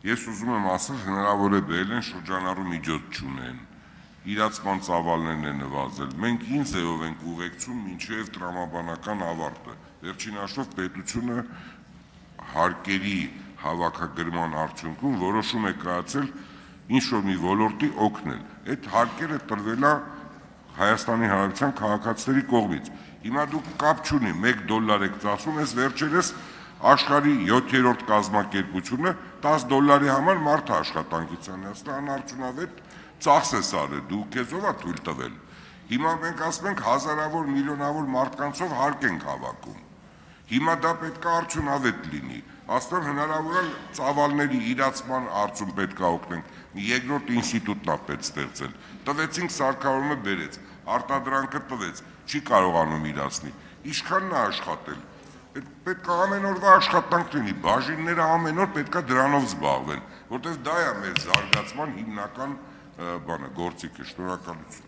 Ես ուզում եմ ասել, հնարավոր է բերել են շրջանառու միջոց չունեն, իրացման ծավալներն է նվազել, մենք ինչ ձևով ենք ուղեկցում մինչև տրամաբանական ավարտը, վերջին հաշվով պետությունը հարկերի հավաքագրման արդյունքում որոշում է կայացել ինչ-որ մի ոլորտի օգնել, այդ հարկերը տրվել է Հայաստանի Հանրապետության քաղաքացիների կողմից, հիմա դուք կապ չունի, $1 եք ծախսում, ես վերջերս աշխարհի 7-րդ կազմակերպությունը $10 համար մարդը աշխատանքից անցնում, անարդյունավետ ծախս ես արել, դու քեզ ով է թույլ տվել։ Հիմա մենք ասում ենք հազարավոր, միլիոնավոր մարդկանցով հարկ ենք հավաքում։ Հիմա դա պետք է արդյունավետ լինի։ Ասում եմ հնարավոր է ծավալների իրացման հարցում պետք է օգնենք։ Մի երկրորդ ինստիտուտ է պետք ստեղծել։ Տվեցինք սարքավորումը բերեց, արտադրանքը տվեց, չի կարողանում իրացնի։ Ինչքանն է աշխատել։ Պետք է ամեն օրվա աշխատանք լինի, բաժինները ամեն օր պետք է դրանով զբաղվեն, որտեղ դա է մեր զարգացման հիմնական գործիքը։ Շնորհակալություն։